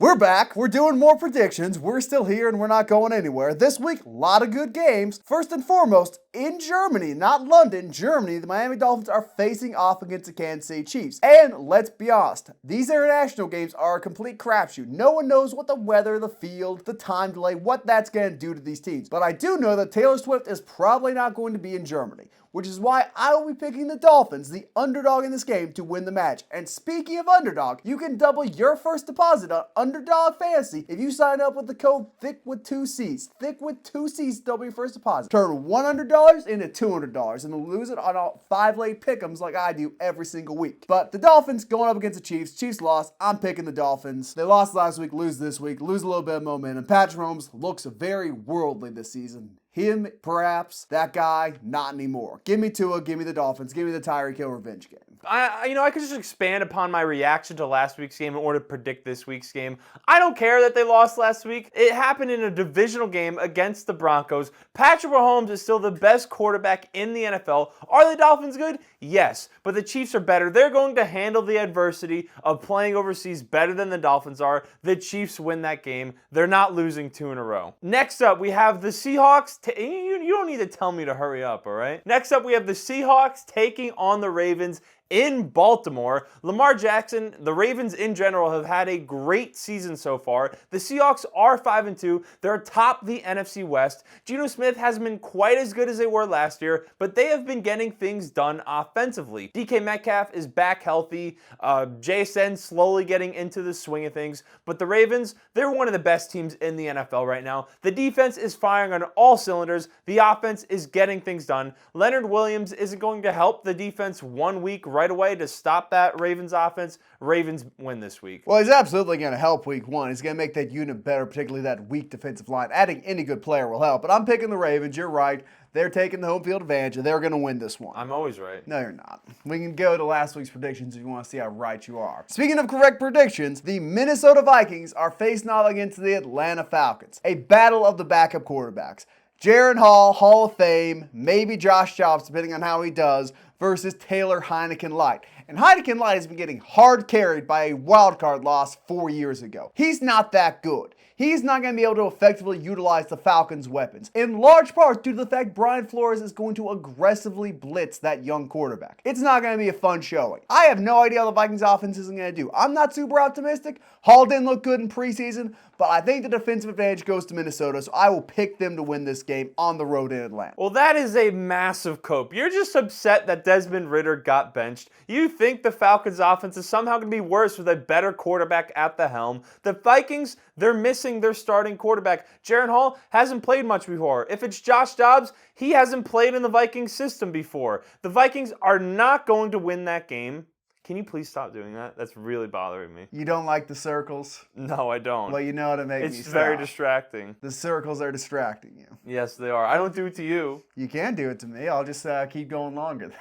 We're back. We're doing more predictions. We're still here and we're not going anywhere. This week, a lot of good games. First and foremost, in Germany, not London, Germany, the Miami Dolphins are facing off against the Kansas City Chiefs. And let's be honest, these international games are a complete crapshoot. No one knows what the weather, the field, the time delay, what that's going to do to these teams. But I do know that Taylor Swift is probably not going to be in Germany, which is why I will be picking the Dolphins, the underdog in this game, to win the match. And speaking of underdog, you can double your first deposit on Underdog Fantasy if you sign up with the code Thicc with 2 C's. Thicc with 2 C's to double your first deposit. Turn $100 into $200 and then lose it on all 5 late pick'ems like I do every single week. But the Dolphins going up against the Chiefs. Chiefs lost. I'm picking the Dolphins. They lost last week, lose this week, lose a little bit of momentum. Patrick Mahomes looks very worldly this season. Him, perhaps. That guy, not anymore. Give me Tua, give me the Dolphins, give me the Tyreek Hill revenge game. I could just expand upon my reaction to last week's game in order to predict this week's game. I don't care that they lost last week. It happened in a divisional game against the Broncos. Patrick Mahomes is still the best quarterback in the NFL. Are the Dolphins good? Yes, but the Chiefs are better. They're going to handle the adversity of playing overseas better than the Dolphins are. The Chiefs win that game. They're not losing 2 in a row. Next up, we have the Seahawks. You don't need to tell me to hurry up, all right? Next up, we have the Seahawks taking on the Ravens in Baltimore. Lamar Jackson, the Ravens in general, have had a great season so far. The Seahawks are 5-2. They're atop the NFC West. Geno Smith hasn't been quite as good as they were last year, but they have been getting things done offensively. DK Metcalf is back healthy. JSN slowly getting into the swing of things. But the Ravens, they're one of the best teams in the NFL right now. The defense is firing on all cylinders. The offense is getting things done. Leonard Williams isn't going to help the defense 1 week right away to stop that Ravens offense. Ravens win this week. Well, he's absolutely going to help week 1. He's going to make that unit better, particularly that weak defensive line. Adding any good player will help. But I'm picking the Ravens. You're right. They're taking the home field advantage, and they're going to win this one. I'm always right. No, you're not. We can go to last week's predictions if you want to see how right you are. Speaking of correct predictions, the Minnesota Vikings are facing off against the Atlanta Falcons. A battle of the backup quarterbacks. Jaron Hall of Fame, maybe Josh Jacobs, depending on how he does, versus Taylor Heineken Light. And Heineken Light has been getting hard carried by a wildcard loss 4 years ago. He's not that good. He's not going to be able to effectively utilize the Falcons' weapons, in large part due to the fact Brian Flores is going to aggressively blitz that young quarterback. It's not going to be a fun showing. I have no idea how the Vikings offense is going to do. I'm not super optimistic. Hall didn't look good in preseason, but I think the defensive advantage goes to Minnesota, so I will pick them to win this game on the road in Atlanta. Well, that is a massive cope. You're just upset that Desmond Ridder got benched. You think the Falcons' offense is somehow going to be worse with a better quarterback at the helm. The Vikings, they're missing their starting quarterback. Jaron Hall hasn't played much before. If it's Josh Dobbs, he hasn't played in the Vikings system before. The Vikings are not going to win that game. Can you please stop doing that? That's really bothering me. You don't like the circles? No, I don't. Well, you know how to make me stop. It's very distracting. The circles are distracting you. Yes, they are. I don't do it to you. You can do it to me. I'll just keep going longer.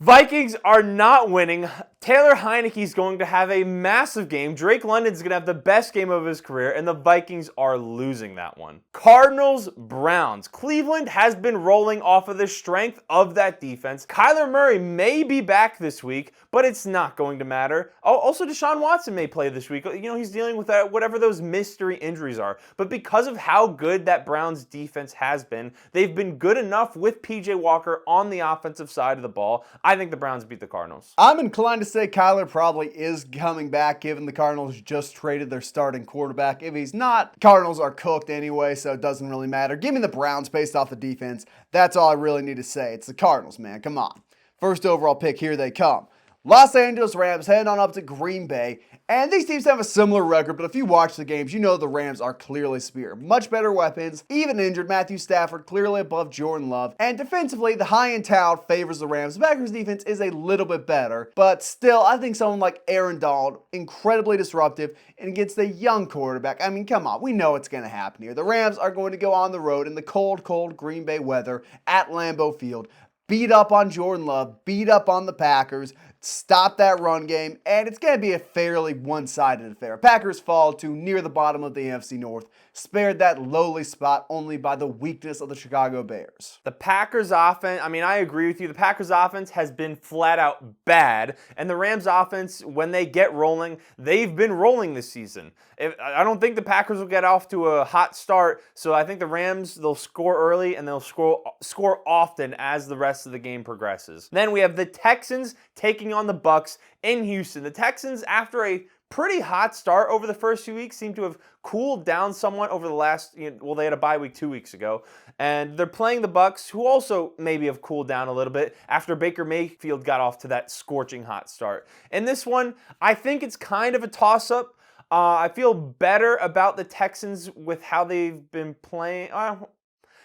Vikings are not winning. Taylor Heineke's going to have a massive game. Drake London's going to have the best game of his career, and the Vikings are losing that one. Cardinals, Browns. Cleveland has been rolling off of the strength of that defense. Kyler Murray may be back this week, but it's not going to matter. Also, Deshaun Watson may play this week. You know, he's dealing with whatever those mystery injuries are. But because of how good that Browns defense has been, they've been good enough with P.J. Walker on the offensive side of the ball. I think the Browns beat the Cardinals. I'm inclined to say Kyler probably is coming back, given the Cardinals just traded their starting quarterback. If he's not, Cardinals are cooked anyway, so it doesn't really matter. Give me the Browns based off the defense. That's all I really need to say. It's the Cardinals, man. Come on. First overall pick, here they come. Los Angeles Rams heading on up to Green Bay. And these teams have a similar record, but if you watch the games, you know the Rams are clearly superior. Much better weapons, even injured. Matthew Stafford clearly above Jordan Love. And defensively, the high-end talent favors the Rams. The Packers defense is a little bit better, but still, I think someone like Aaron Donald, incredibly disruptive, and against a young quarterback. I mean, come on, we know what's going to happen here. The Rams are going to go on the road in the cold, cold Green Bay weather at Lambeau Field, beat up on Jordan Love, beat up on the Packers, stop that run game, and it's going to be a fairly one-sided affair. Packers fall to near the bottom of the NFC North, spared that lowly spot only by the weakness of the Chicago Bears. The Packers offense, I agree with you. The Packers offense has been flat out bad, and the Rams offense, when they get rolling, they've been rolling this season. I don't think the Packers will get off to a hot start, so I think the Rams, they'll score early and they'll score often as the rest of the game progresses. Then we have the Texans taking on the Bucs in Houston. The Texans, after a pretty hot start over the first few weeks, seem to have cooled down somewhat over the last, they had a bye week 2 weeks ago. And they're playing the Bucs, who also maybe have cooled down a little bit after Baker Mayfield got off to that scorching hot start. In this one, I think it's kind of a toss-up. I feel better about the Texans with how they've been playing.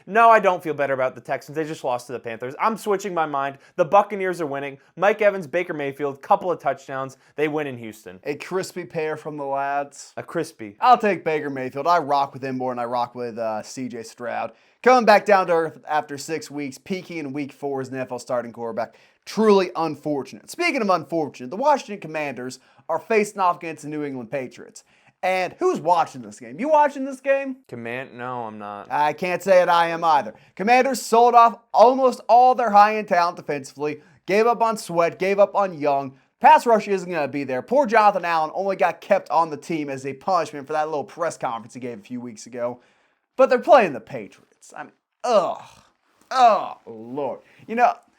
No, I don't feel better about the Texans. They just lost to the Panthers. I'm switching my mind. The Buccaneers are winning. Mike Evans, Baker Mayfield, couple of touchdowns. They win in Houston. A crispy pair from the lads. A crispy. I'll take Baker Mayfield. I rock with him more than I rock with C.J. Stroud. Coming back down to earth after 6 weeks, peaking in week 4 as an NFL starting quarterback. Truly unfortunate. Speaking of unfortunate, the Washington Commanders are facing off against the New England Patriots. And who's watching this game? You watching this game? No, I'm not. I can't say that I am either. Commanders sold off almost all their high-end talent defensively, gave up on Sweat, gave up on Young. Pass rush isn't going to be there. Poor Jonathan Allen only got kept on the team as a punishment for that little press conference he gave a few weeks ago. But they're playing the Patriots. Lord.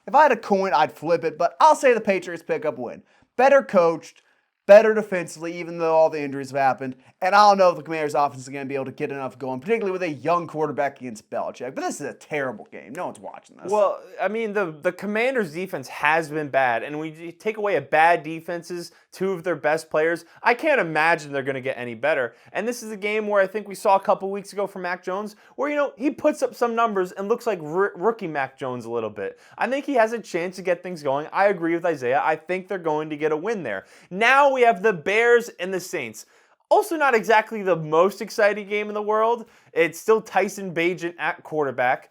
If I had a coin, I'd flip it, but I'll say the Patriots pick up a win. Better coached, better defensively, even though all the injuries have happened. And I don't know if the Commanders' offense is going to be able to get enough going, particularly with a young quarterback against Belichick. But this is a terrible game. No one's watching this. Well, the Commanders' defense has been bad. And when you take away a bad defense's two of their best players, I can't imagine they're going to get any better. And this is a game where I think we saw a couple weeks ago from Mac Jones, where, he puts up some numbers and looks like rookie Mac Jones a little bit. I think he has a chance to get things going. I agree with Isaiah. I think they're going to get a win there. Now we have the Bears and the Saints. Also not exactly the most exciting game in the world. It's still Tyson Bagent at quarterback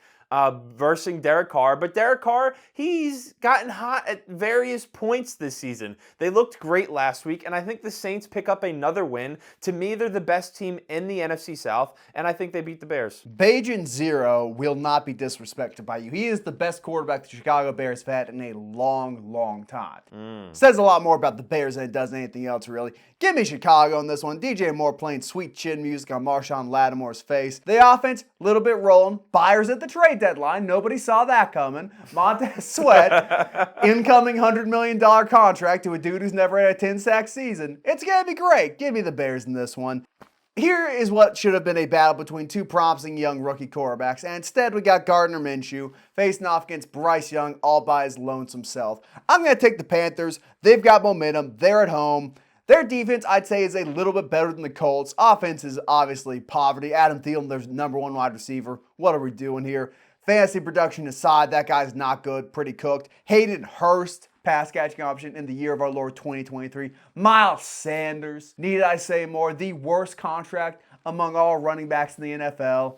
versus Derek Carr. But Derek Carr, he's gotten hot at various points this season. They looked great last week, and I think the Saints pick up another win. To me, they're the best team in the NFC South, and I think they beat the Bears. Bagent Zero will not be disrespected by you. He is the best quarterback the Chicago Bears have had in a long, long time. Says a lot more about the Bears than it does anything else, really. Give me Chicago in this one. DJ Moore playing sweet chin music on Marshawn Lattimore's face. The offense, a little bit rolling. Buyers at the trade deadline. Nobody saw that coming. Montez Sweat, incoming $100 million contract to a dude who's never had a 10-sack season. It's going to be great. Give me the Bears in this one. Here is what should have been a battle between two promising young rookie quarterbacks, and instead we got Gardner Minshew facing off against Bryce Young all by his lonesome self. I'm going to take the Panthers. They've got momentum. They're at home. Their defense, I'd say, is a little bit better than the Colts. Offense is obviously poverty. Adam Thielen, their number one wide receiver. What are we doing here? Fantasy production aside, that guy's not good, pretty cooked. Hayden Hurst, pass catching option in the year of our Lord 2023. Miles Sanders, need I say more? The worst contract among all running backs in the NFL.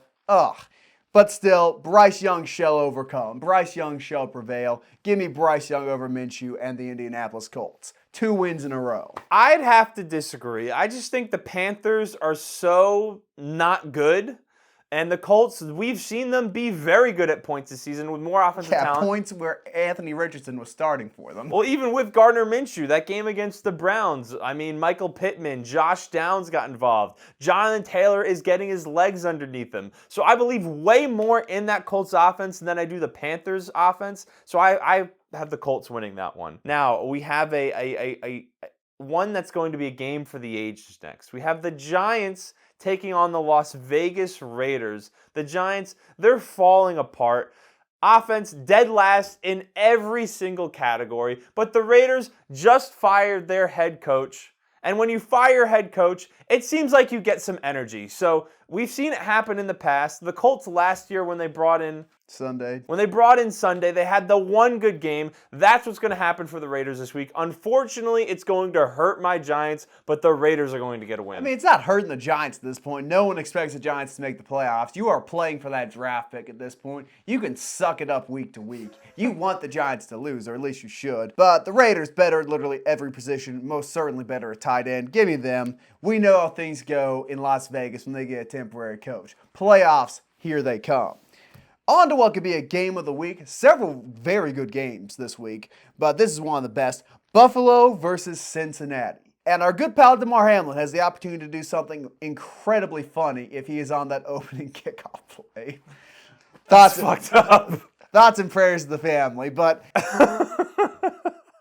But still, Bryce Young shall overcome. Bryce Young shall prevail. Give me Bryce Young over Minshew and the Indianapolis Colts. 2 wins in a row. I'd have to disagree. I just think the Panthers are so not good. And the Colts, we've seen them be very good at points this season with more offensive talent. Points where Anthony Richardson was starting for them. Well, even with Gardner Minshew, that game against the Browns, Michael Pittman, Josh Downs got involved. Jonathan Taylor is getting his legs underneath him. So I believe way more in that Colts offense than I do the Panthers offense. So I have the Colts winning that one. Now, we have a one that's going to be a game for the ages next. We have the Giants taking on the Las Vegas Raiders. The Giants, they're falling apart. Offense dead last in every single category, but the Raiders just fired their head coach. And when you fire your head coach, it seems like you get some energy. So We've seen it happen in the past. The Colts last year when they brought in Sunday, they had the one good game. That's what's going to happen for the Raiders this week. Unfortunately, it's going to hurt my Giants, but the Raiders are going to get a win. I mean, it's not hurting the Giants at this point. No one expects the Giants to make the playoffs. You are playing for that draft pick at this point. You can suck it up week to week. You want the Giants to lose, or at least you should. But the Raiders better at literally every position, most certainly better at tight end. Give me them. We know how things go in Las Vegas when they get a temporary coach. Playoffs, here they come. On to what could be a game of the week. Several very good games this week, but this is one of the best. Buffalo versus Cincinnati. And our good pal DeMar Hamlin has the opportunity to do something incredibly funny if he is on that opening kickoff play. That's fucked up. Thoughts and prayers to the family, but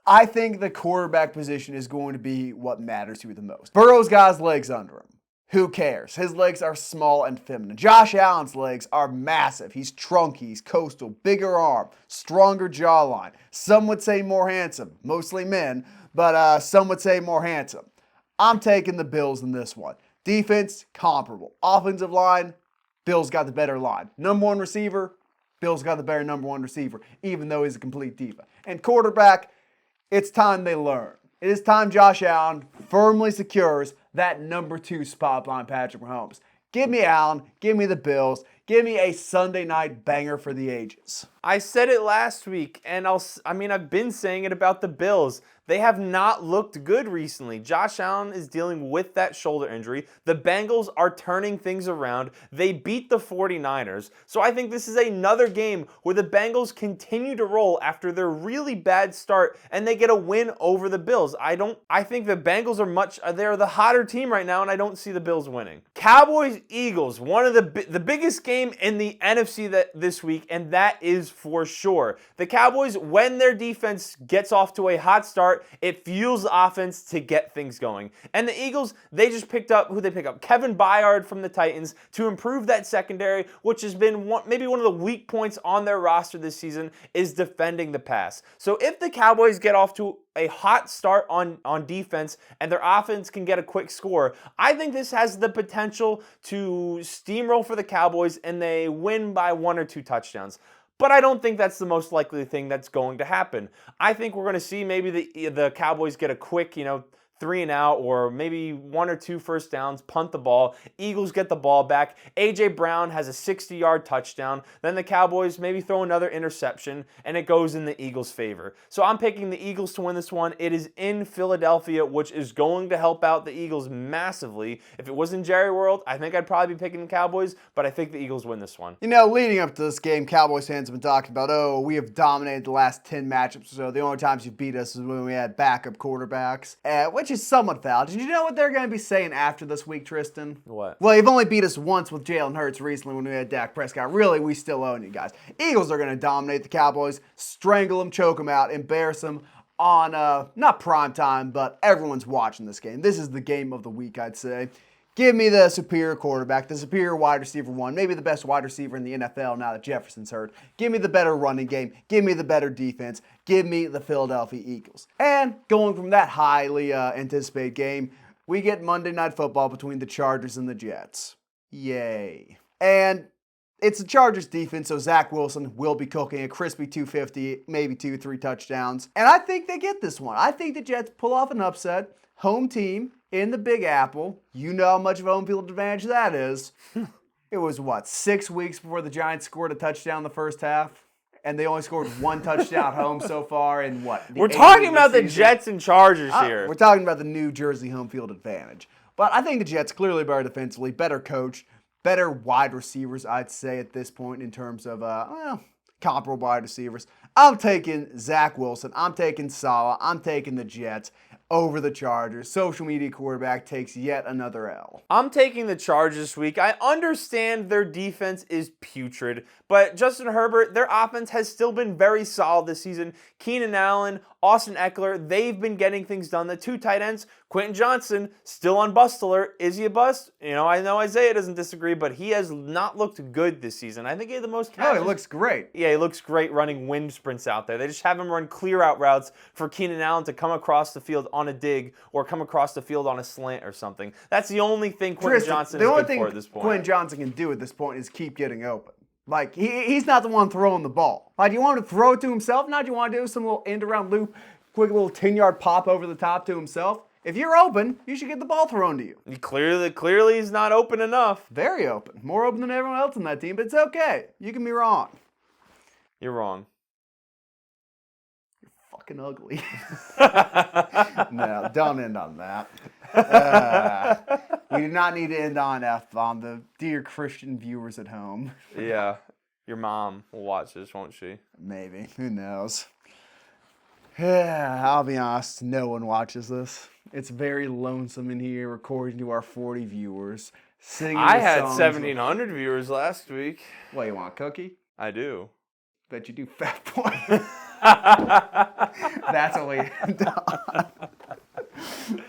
I think the quarterback position is going to be what matters to you the most. Burrow's got his legs under him. Who cares? His legs are small and feminine. Josh Allen's legs are massive. He's trunky, he's coastal, bigger arm, stronger jawline. Some would say more handsome, mostly men, but some would say more handsome. I'm taking the Bills in this one. Defense, comparable. Offensive line, Bills got the better line. Number one receiver, Bills got the better number one receiver, even though he's a complete diva. And quarterback, it's time they learn. It is time Josh Allen firmly secures that number 2 spot behind Patrick Mahomes. Give me Allen, give me the Bills, give me a Sunday night banger for the ages. I said it last week, and I've been saying it about the Bills. They have not looked good recently. Josh Allen is dealing with that shoulder injury. The Bengals are turning things around. They beat the 49ers. So I think this is another game where the Bengals continue to roll after their really bad start, and they get a win over the Bills. I think the Bengals they're the hotter team right now, and I don't see the Bills winning. Cowboys-Eagles, one of the biggest game in the NFC this week, and that is for sure. The Cowboys, when their defense gets off to a hot start, it fuels the offense to get things going. And the Eagles, they just picked up, Kevin Byard from the Titans to improve that secondary, which has been maybe one of the weak points on their roster this season, is defending the pass. So if the Cowboys get off to a hot start on defense and their offense can get a quick score, I think this has the potential to steamroll for the Cowboys and they win by 1 or 2 touchdowns. But I don't think that's the most likely thing that's going to happen. I think we're going to see maybe the Cowboys get a quick, 3 and out, or maybe 1 or 2 first downs, punt the ball. Eagles get the ball back. A.J. Brown has a 60-yard touchdown. Then the Cowboys maybe throw another interception, and it goes in the Eagles' favor. So I'm picking the Eagles to win this one. It is in Philadelphia, which is going to help out the Eagles massively. If it was in Jerry World, I think I'd probably be picking the Cowboys, but I think the Eagles win this one. Leading up to this game, Cowboys fans have been talking about, we have dominated the last 10 matchups or so. The only times you beat us is when we had backup quarterbacks, which is somewhat foul. Did you know what they're going to be saying after this week, Tristan? What? Well, you've only beat us once with Jalen Hurts recently when we had Dak Prescott. Really, we still own you guys. Eagles are going to dominate the Cowboys, strangle them, choke them out, embarrass them on, not prime time, but everyone's watching this game. This is the game of the week, I'd say. Give me the superior quarterback, the superior wide receiver 1, maybe the best wide receiver in the NFL now that Jefferson's hurt. Give me the better running game. Give me the better defense. Give me the Philadelphia Eagles. And going from that highly anticipated game, we get Monday Night Football between the Chargers and the Jets. Yay. And it's the Chargers defense, so Zach Wilson will be cooking a crispy 250, maybe 2-3 touchdowns. And I think they get this one. I think the Jets pull off an upset. Home team in the Big Apple. You know how much of a home field advantage that is. It was, 6 weeks before the Giants scored a touchdown in the first half? And they only scored 1 touchdown home so far in We're talking about the Jets and Chargers here. We're talking about the New Jersey home field advantage. But I think the Jets clearly better defensively, better coach, better wide receivers, I'd say, at this point in terms of, comparable wide receivers. I'm taking Zach Wilson. I'm taking Saleh. I'm taking the Jets over the Chargers. Social media quarterback takes yet another L. I'm taking the Chargers this week. I understand their defense is putrid, but Justin Herbert, their offense has still been very solid this season. Keenan Allen Austin Eckler, they've been getting things done. The 2 tight ends, Quentin Johnson, still on bust alert. Is he a bust? I know Isaiah doesn't disagree, but he has not looked good this season. I think he had the most catches. Oh, he looks great. Yeah, he looks great running wind sprints out there. They just have him run clear out routes for Keenan Allen to come across the field on a dig or come across the field on a slant or something. That's the only thing Quentin Johnson is good for at this point. The only thing Quentin Johnson can do at this point is keep getting open. Like, he's not the one throwing the ball. Like, do you want him to throw it to himself? Now, do you want to do some little end-around loop, quick little 10-yard pop over the top to himself? If you're open, you should get the ball thrown to you. Clearly he's not open enough. Very open. More open than everyone else on that team, but it's okay. You can be wrong. You're wrong. You're fucking ugly. No, don't end on that. We do not need to end on F-bomb. The dear Christian viewers at home. Yeah. Your mom will watch this, won't she? Maybe. Who knows? I'll be honest, no one watches this. It's very lonesome in here, according to our 40 viewers. Singing I had songs 1,700 viewers last week. What, you want a cookie? I do. Bet you do, fat boy. That's what we end on.